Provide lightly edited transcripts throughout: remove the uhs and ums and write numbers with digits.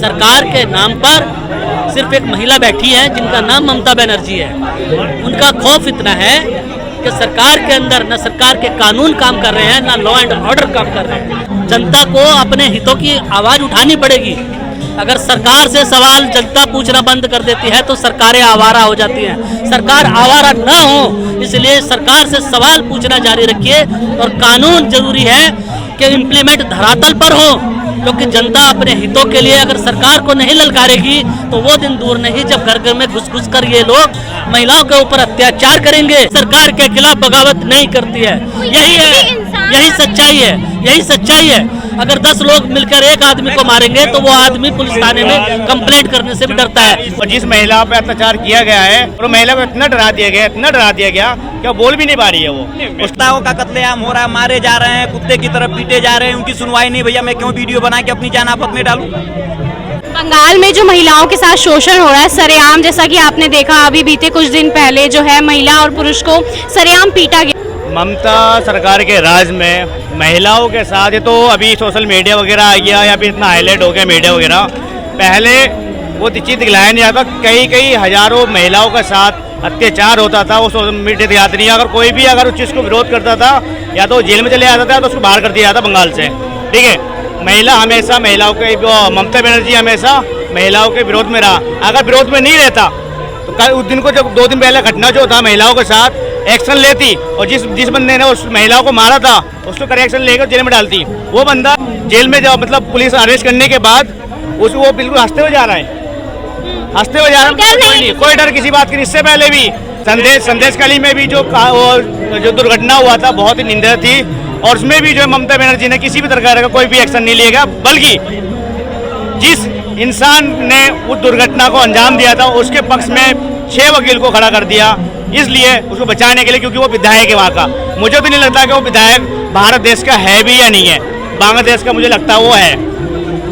सरकार के नाम पर सिर्फ एक महिला बैठी है जिनका नाम ममता बनर्जी है। उनका खौफ इतना है कि सरकार के अंदर न सरकार के कानून काम कर रहे हैं, न लॉ एंड ऑर्डर काम कर रहे हैं। जनता को अपने हितों की आवाज उठानी पड़ेगी। अगर सरकार से सवाल जनता पूछना बंद कर देती है तो सरकारें आवारा हो जाती हैं। सरकार आवारा न हो, इसलिए सरकार से सवाल पूछना जारी रखिए और कानून जरूरी है कि इम्प्लीमेंट धरातल पर हो, क्योंकि जनता अपने हितों के लिए अगर सरकार को नहीं ललकारेगी तो वो दिन दूर नहीं जब घर घर में घुस कर ये लोग महिलाओं के ऊपर अत्याचार करेंगे। सरकार के खिलाफ बगावत नहीं करती है, यही है, यही सच्चाई है, यही सच्चाई है। अगर 10 लोग मिलकर एक आदमी को मारेंगे तो वो आदमी पुलिस थाने में कंप्लेंट करने से भी डरता है। और जिस महिला पे अत्याचार किया गया है और महिला को इतना डरा दिया गया, इतना डरा दिया गया क्या बोल भी नहीं पा रही है। वो कुत्ताओं का कत्लेआम हो रहा है, मारे जा रहे हैं, कुत्ते की तरफ पीटे जा रहे हैं, उनकी सुनवाई नहीं। भैया मैं क्यों वीडियो बना के अपनी जान आफत में डालूं? बंगाल में जो महिलाओं के साथ शोषण हो रहा है सरेआम, जैसा कि आपने देखा अभी बीते कुछ दिन पहले जो है महिला और पुरुष को सरेआम पीटा गया। ममता सरकार के राज में महिलाओं के साथ, ये तो अभी सोशल मीडिया वगैरह आ गया या फिर इतना हाईलाइट हो गया मीडिया वगैरह, पहले वो चीज़ दिखलाया नहीं जाता। कई हजारों महिलाओं के साथ अत्याचार होता था, वो सोशल मीडिया दिखाते नहीं। अगर कोई भी अगर उस चीज़ को विरोध करता था या तो जेल में चले जाता था तो उसको बाहर कर दिया जाता बंगाल से। ठीक है, महिला हमेशा महिलाओं के, ममता बनर्जी हमेशा महिलाओं के विरोध में रहा। अगर विरोध में नहीं रहता तो कल उस दिन को जब 2 दिन पहले घटना जो था महिलाओं के साथ एक्शन लेती और जिस बंदे ने उस महिलाओं को मारा था उसको करेक्शन लेकर जेल में डालती। वो बंदा जेल में जब मतलब पुलिस अरेस्ट करने के बाद उसको वो बिल्कुल हंसते हुए जा रहा है, हंसते हुए जा रहा है, कोई डर किसी बात की। इससे पहले भी संदेशखाली में भी जो दुर्घटना हुआ था बहुत ही निंदा थी और उसमें भी जो ममता बनर्जी ने किसी भी प्रकार का कोई भी एक्शन नहीं लिया, बल्कि जिस इंसान ने उस दुर्घटना को अंजाम दिया था उसके पक्ष में 6 वकील को खड़ा कर दिया, इसलिए उसको बचाने के लिए, क्योंकि वो विधायक है वहाँ का। मुझे तो नहीं लगता कि वो विधायक भारत देश का है भी या नहीं है, बांग्लादेश का मुझे लगता है वो है।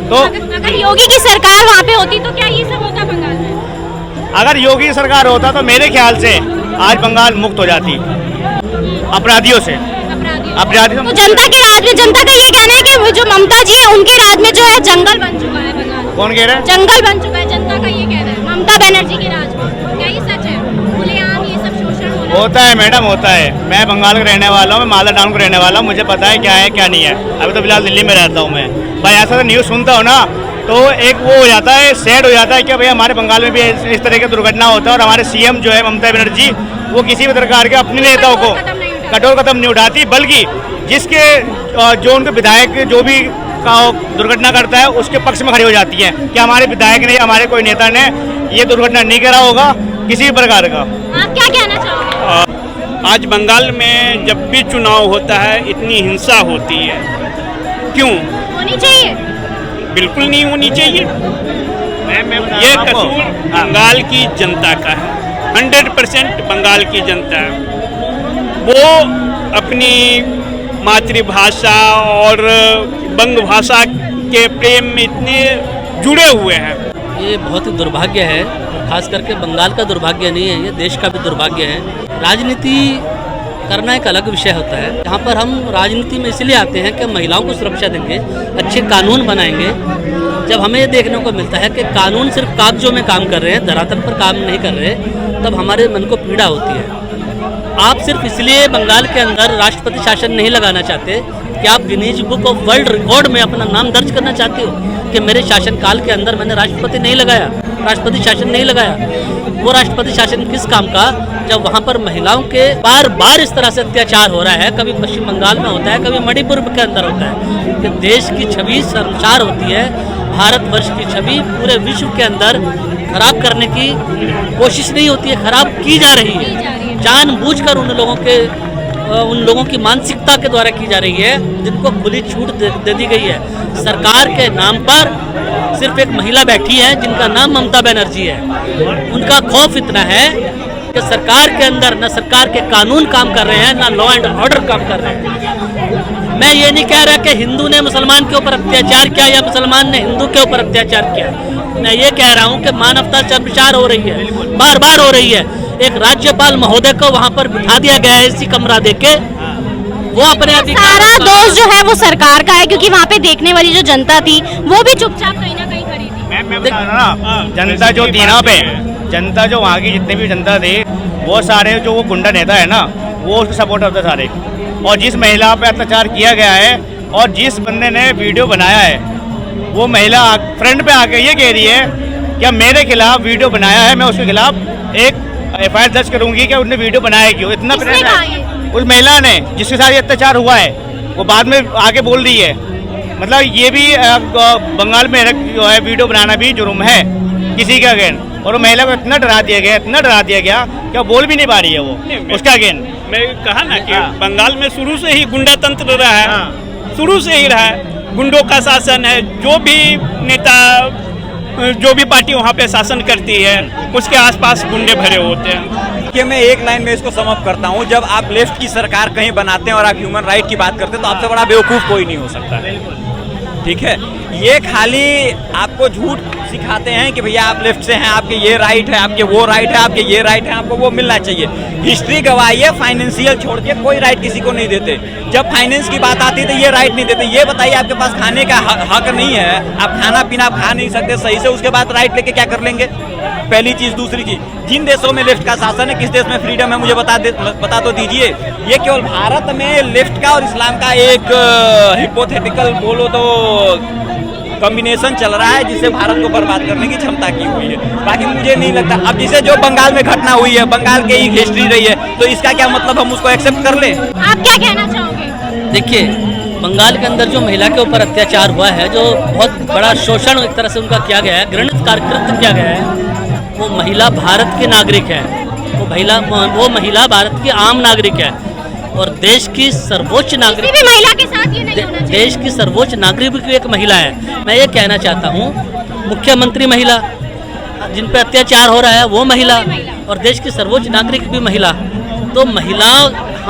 तो अगर योगी की सरकार वहाँ पे होती तो क्या ये सब होता बंगाल में? अगर योगी की सरकार होता तो मेरे ख्याल से आज बंगाल मुक्त हो जाती अपराधियों से। तो जनता के राज में, जनता का ये कहना है कि जो ममता जी है उनके राज में जो है जंगल बन चुका है बंगाल। कौन कह रहा है? जंगल बन चुका है, जनता का ये कहना है ममता बनर्जी के राज में। क्या ये सच है? खुलेआम ये सब शोषण होता है मैडम, होता है। मैं बंगाल का रहने वाला हूँ, मैं मालदा टाउन का रहने वाला हूँ, मुझे पता है क्या है क्या नहीं है। अभी तो फिलहाल दिल्ली में रहता हूँ मैं। भाई ऐसा तो न्यूज़ सुनता हो ना तो एक वो हो जाता है, सैड हो जाता है कि भाई हमारे बंगाल में भी इस तरह की दुर्घटना होता है और हमारे सीएम जो है ममता बनर्जी वो किसी भी प्रकार के अपने नेताओं को कठोर कदम नहीं उठाती, बल्कि जिसके जो उनके विधायक जो भी दुर्घटना करता है उसके पक्ष में खड़ी हो जाती है कि हमारे विधायक ने, हमारे कोई नेता ने ये दुर्घटना नहीं करा होगा किसी भी प्रकार का। आप क्या कहना चाहोगे? आज बंगाल में जब भी चुनाव होता है इतनी हिंसा होती है, क्यों होनी चाहिए? बिल्कुल नहीं होनी चाहिए। ये कसूर बंगाल की जनता का है, 100% बंगाल की जनता है। वो अपनी मातृभाषा और बंग भाषा के प्रेम में इतने जुड़े हुए हैं। ये बहुत ही दुर्भाग्य है, खास करके बंगाल का दुर्भाग्य नहीं है, ये देश का भी दुर्भाग्य है। राजनीति करना एक अलग विषय होता है। यहाँ पर हम राजनीति में इसलिए आते हैं कि महिलाओं को सुरक्षा देंगे, अच्छे कानून बनाएंगे। जब हमें ये देखने को मिलता है कि कानून सिर्फ कागजों में काम कर रहे हैं, धरातल पर काम नहीं कर रहे, तब हमारे मन को पीड़ा होती है। आप सिर्फ इसलिए बंगाल के अंदर राष्ट्रपति शासन नहीं लगाना चाहते कि आप Guinness book of world record में अपना नाम दर्ज करना चाहते हो कि मेरे शासनकाल के अंदर मैंने राष्ट्रपति नहीं लगाया, राष्ट्रपति शासन नहीं लगाया। वो राष्ट्रपति शासन किस काम का, जब वहाँ पर महिलाओं के बार बार इस तरह से अत्याचार हो रहा है। कभी पश्चिम बंगाल में होता है, कभी मणिपुर के अंदर होता है, कि देश की छवि शर्मसार होती है। भारतवर्ष की छवि पूरे विश्व के अंदर खराब करने की कोशिश नहीं होती है, खराब की जा रही है जानबूझकर। उन लोगों की मानसिकता के द्वारा की जा रही है जिनको खुली छूट दे दी गई है। सरकार के नाम पर सिर्फ एक महिला बैठी है जिनका नाम ममता बनर्जी है। उनका खौफ इतना है कि सरकार के अंदर न सरकार के कानून काम कर रहे हैं, न लॉ एंड ऑर्डर काम कर रहे हैं। मैं ये नहीं कह रहा कि हिंदू ने मुसलमान के ऊपर अत्याचार किया या मुसलमान ने हिंदू के ऊपर अत्याचार किया। मैं ये कह रहा हूँ कि मानवता शर्मसार हो रही है, बार बार हो रही है। एक राज्यपाल महोदय को वहाँ पर बिठा दिया गया है इसी कमरा देके, वो अपने सारा दोष जो है वो सरकार का है, क्योंकि वहाँ पे देखने वाली जो जनता थी वो भी चुपचाप कहीं ना कहीं खड़ी थी। बता रहा ना, जनता जो थी ना पे, जनता जो वहाँ की जितने भी जनता थी, वो सारे जो वो गुंडा नेता है ना, वो उसके सपोर्टर थे सारे। और जिस महिला पे अत्याचार किया गया है और जिस बंदे ने वीडियो बनाया है, वो महिला फ्रंट पे आके ये कह रही है कि मेरे खिलाफ वीडियो बनाया है, मैं उसके खिलाफ एक FIR दर्ज करूंगी कि उसने वीडियो बनाया क्यों। इतना प्रेशर है उस महिला ने जिसके साथ ये अत्याचार हुआ है, वो बाद में आके बोल रही है। मतलब ये भी बंगाल में जो है वीडियो बनाना भी जुर्म है किसी का अगेंस्ट। और वो महिला को इतना डरा दिया गया, इतना डरा दिया गया कि वो बोल भी नहीं पा रही है वो उसका अगेंस्ट। मैं कहा ना कि बंगाल में शुरू से ही गुंडा तंत्र रहा है, शुरू से ही रहा है, गुंडों का शासन है। जो भी नेता, जो भी पार्टी वहाँ पे शासन करती है, उसके आसपास गुंडे भरे होते हैं। कि मैं एक लाइन में इसको समअप करता हूँ, जब आप लेफ्ट की सरकार कहीं बनाते हैं और आप ह्यूमन राइट की बात करते हैं, तो आपसे बड़ा बेवकूफ़ कोई नहीं हो सकता। ठीक है, ये खाली आपको झूठ सिखाते हैं कि भैया आप लेफ्ट से हैं, आपके ये राइट है, आपके वो राइट है, आपके ये राइट है, आपको वो मिलना चाहिए। हिस्ट्री गवाही है, फाइनेंशियल छोड़ के कोई राइट किसी को नहीं देते। जब फाइनेंस की बात आती है तो ये राइट नहीं देते। ये बताइए, आपके पास खाने का हक नहीं है, आप खाना पीना आप खा नहीं सकते सही से, उसके बाद राइट लेके क्या कर लेंगे? पहली चीज। दूसरी चीज, जिन देशों में लेफ्ट का शासन है, किस देश में फ्रीडम है मुझे बता तो दीजिए। ये केवल भारत में लेफ्ट का और इस्लाम का एक हिपोथेटिकल बोलो तो कॉम्बिनेशन चल रहा है, जिससे भारत को बर्बाद करने की क्षमता की हुई है। बाकी मुझे नहीं लगता। अब जिसे जो बंगाल में घटना हुई है, बंगाल की एक हिस्ट्री रही है, तो इसका क्या मतलब हम उसको एक्सेप्ट कर लें? आप क्या कहना चाहोगे? देखिए, बंगाल के अंदर जो महिला के ऊपर अत्याचार हुआ है, जो बहुत बड़ा शोषण एक तरह से उनका किया गया है, घृणित कार्यकृत्य किया गया है, वो महिला भारत के नागरिक है। वो महिला भारत की आम नागरिक है और देश की सर्वोच्च नागरिक, किसी भी महिला के साथ ये नहीं होना चाहिए। देश की सर्वोच्च नागरिक भी एक महिला है। मैं ये कहना चाहता हूँ, मुख्यमंत्री महिला, जिन पे अत्याचार हो रहा है वो महिला, और देश की सर्वोच्च नागरिक भी महिला। तो महिला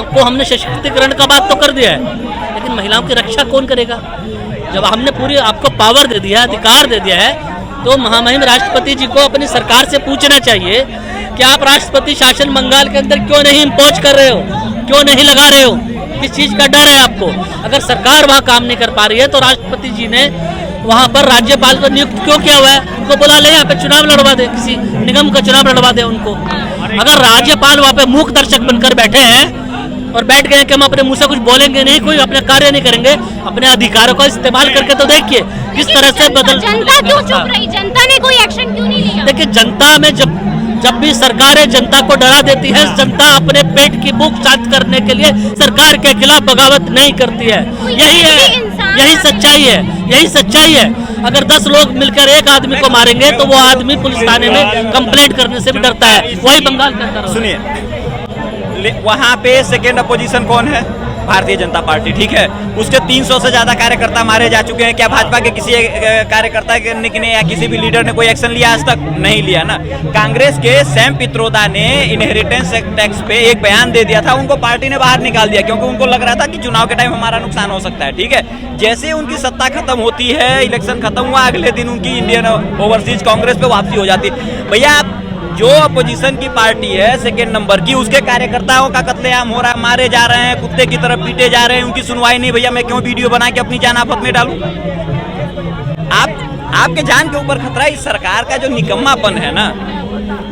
को हमने सशक्तिकरण का बात तो कर दिया है, लेकिन महिलाओं की रक्षा कौन करेगा? जब हमने पूरी आपको पावर दे दिया, अधिकार दे दिया है, तो महामहिम राष्ट्रपति जी को अपनी सरकार से पूछना चाहिए कि आप राष्ट्रपति शासन बंगाल के अंदर क्यों नहीं इम्पोज कर रहे हो, क्यों नहीं लगा रहे हो? किस चीज़ का डर है आपको? अगर सरकार वहाँ काम नहीं कर पा रही है तो राष्ट्रपति जी ने वहाँ पर राज्यपाल को नियुक्त क्यों किया हुआ है? उनको बुला ले, यहाँ पे चुनाव लड़वा दे, किसी निगम का चुनाव लड़वा दे उनको। अगर राज्यपाल वहाँ पे मूक दर्शक बनकर बैठे हैं और बैठ गए कि हम अपने मुंह से कुछ बोलेंगे नहीं, कोई अपने कार्य नहीं करेंगे, अपने अधिकारों का इस्तेमाल करके तो देखिए किस तरह से बदल। जनता क्यों चुप रही? जनता ने कोई एक्शन क्यों नहीं लिया? देखिए, जनता में जब भी सरकारें जनता को डरा देती है, जनता अपने पेट की भूख शांत करने के लिए सरकार के खिलाफ बगावत नहीं करती है। यही है, यही सच्चाई है, यही सच्चाई है। अगर 10 लोग मिलकर एक आदमी को मारेंगे तो वो आदमी पुलिस थाने में कंप्लेंट करने से भी डरता है। वही बंगाल के अंदर। सुनिए, वहाँ पे सेकेंड अपोजिशन कौन है? भारतीय जनता पार्टी। ठीक है, उसके 300 से ज्यादा कार्यकर्ता मारे जा चुके हैं। क्या भाजपा के किसी कार्यकर्ता ने या किसी भी लीडर ने कोई एक्शन लिया? आज तक नहीं लिया ना। कांग्रेस के सैम पित्रोदा ने इनहेरिटेंस टैक्स पे एक बयान दे दिया था, उनको पार्टी ने बाहर निकाल दिया क्योंकि उनको लग रहा था कि चुनाव के टाइम हमारा नुकसान हो सकता है। ठीक है, जैसे उनकी सत्ता खत्म होती है, इलेक्शन खत्म हुआ, अगले दिन उनकी इंडियन ओवरसीज कांग्रेस पे वापसी हो जाती है। भैया, जो अपोजिशन की पार्टी है सेकेंड नंबर की, उसके कार्यकर्ताओं का कत्लेआम हो रहा है, मारे जा रहे हैं, कुत्ते की तरफ पीटे जा रहे हैं, उनकी सुनवाई नहीं। भैया, मैं क्यों वीडियो बना के अपनी जान आफत में डालूं? आपके जान के ऊपर खतरा। इस सरकार का जो निकम्मापन है ना,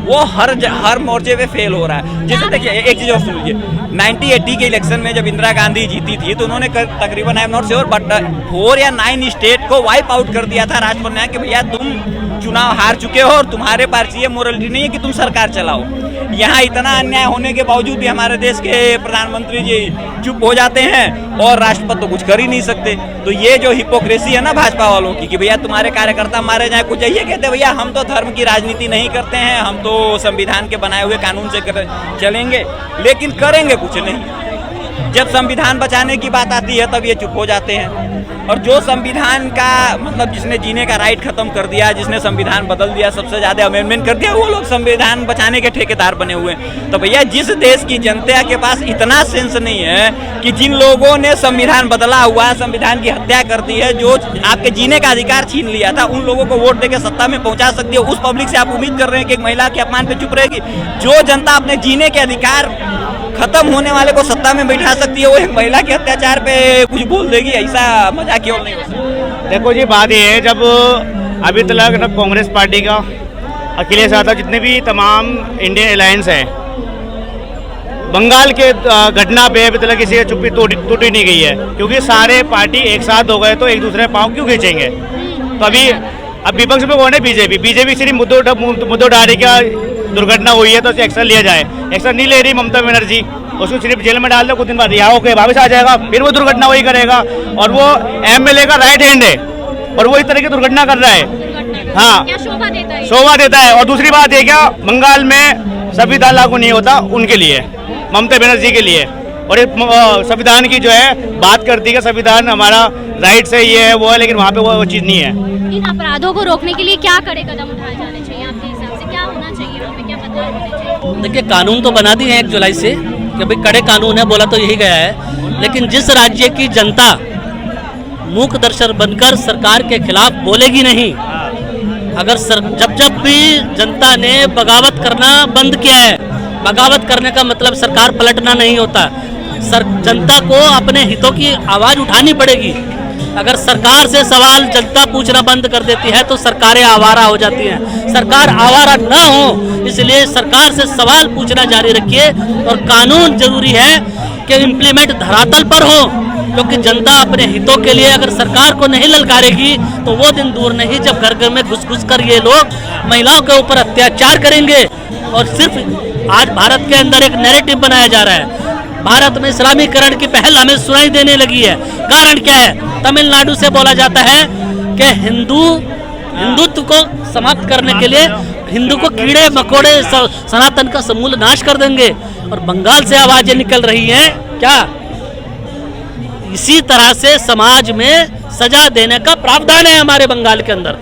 वो हर मोर्चे पे फेल हो रहा है। जैसे देखिए, एक चीज और सुन लीजिए, 1980 के इलेक्शन में जब इंदिरा गांधी जीती थी तो उन्होंने तकरीबन, I am not sure but 4 या 9 स्टेट को वाइप आउट कर दिया था राजभवन ने कि भैया तुम चुनाव हार चुके हो और तुम्हारे पास ये मोरलिटी नहीं है कि तुम सरकार चलाओ। यहाँ इतना अन्याय होने के बावजूद भी हमारे देश के प्रधानमंत्री जी चुप हो जाते हैं और राष्ट्रपति तो कुछ कर ही नहीं सकते। तो ये जो हिपोक्रेसी है ना भाजपा वालों की कि भैया तुम्हारे कार्यकर्ता मारे जाए, कुछ ये कहते भैया हम तो धर्म की राजनीति नहीं करते हैं, हम तो संविधान के बनाए हुए कानून से चलेंगे, लेकिन करेंगे कुछ नहीं। जब संविधान बचाने की बात आती है तब ये चुप हो जाते हैं। और जो संविधान का मतलब जिसने जीने का राइट खत्म कर दिया, जिसने संविधान बदल दिया, सबसे ज्यादा अमेंडमेंट कर दिया, वो लोग संविधान बचाने के ठेकेदार बने हुए हैं। तो भैया, जिस देश की जनता के पास इतना सेंस नहीं है कि जिन लोगों ने संविधान बदला हुआ, संविधान की हत्या कर दी है, जो आपके जीने का अधिकार छीन लिया था, उन लोगों को वोट देकर सत्ता में पहुंचा सकती है, उस पब्लिक से आप उम्मीद कर रहे हैं कि एक महिला के अपमान पे चुप रहेगी? जो जनता अपने जीने के अधिकार खत्म होने वाले को सत्ता में बैठा सकती है, वो एक महिला के अत्याचार पे कुछ बोल देगी? ऐसा मजाक क्यों नहीं हो सकता? देखो जी, बात ये है, जब अभी तक न कांग्रेस पार्टी का, अखिलेश यादव, जितने भी तमाम इंडियन अलायंस हैं, बंगाल के घटना पे अभी तक किसी की चुप्पी टूटी नहीं गई है, क्योंकि सारे पार्टी एक साथ हो गए तो एक दूसरे पाँव क्यों खींचेंगे। तो अब विपक्ष में कौन है? बीजेपी सिर्फ मुद्दों डाली का दुर्घटना हुई है तो उसे एक्शन लिया जाए, एक्शन नहीं ले रही ममता बनर्जी, उसको सिर्फ जेल में डाल दो, कुछ दिन बाद रिहा होकर वापस आ जाएगा, फिर वो दुर्घटना वही करेगा, और वो एमएलए का राइट हैंड है और वो इस तरह की दुर्घटना कर रहा है। हाँ, क्या शोभा देता है। और दूसरी बात है क्या, बंगाल में संविधान लागू नहीं होता उनके लिए, ममता बनर्जी के लिए, और संविधान की जो है बात करती है, संविधान हमारा राइट से ये है वो है, लेकिन वहाँ पे वो चीज़ नहीं है। इन अपराधों को रोकने के लिए क्या कड़े कदम उठाए जाने चाहिए आपके हिसाब से? क्या होना चाहिए वहाँ पे, क्या बदलाव होने चाहिए? देखिए, कानून तो बना दिए हैं 1 जुलाई से कि भाई कड़े कानून है, बोला तो यही गया है, लेकिन जिस राज्य की जनता मूक दर्शक बनकर सरकार के खिलाफ बोलेगी नहीं, अगर जब भी जनता ने बगावत करना बंद किया है, बगावत करने का मतलब सरकार पलटना नहीं होता, जनता को अपने हितों की आवाज़ उठानी पड़ेगी। अगर सरकार से सवाल जनता पूछना बंद कर देती है तो सरकारें आवारा हो जाती हैं। सरकार आवारा ना हो, इसलिए सरकार से सवाल पूछना जारी रखिए, और कानून जरूरी है कि इम्प्लीमेंट धरातल पर हो, क्योंकि जनता अपने हितों के लिए अगर सरकार को नहीं ललकारेगी तो वो दिन दूर नहीं जब घर घर में घुस कर ये लोग महिलाओं के ऊपर अत्याचार करेंगे। और सिर्फ आज भारत के अंदर एक नैरेटिव बनाया जा रहा है, भारत में इस्लामीकरण की पहल हमें सुनाई देने लगी है। कारण क्या है? तमिलनाडु से बोला जाता है कि हिंदुत्व को समाप्त करने के लिए हिंदू को कीड़े मकोड़े सनातन का समूल नाश कर देंगे, और बंगाल से आवाजें निकल रही हैं क्या? इसी तरह से समाज में सजा देने का प्रावधान है हमारे बंगाल के अंदर।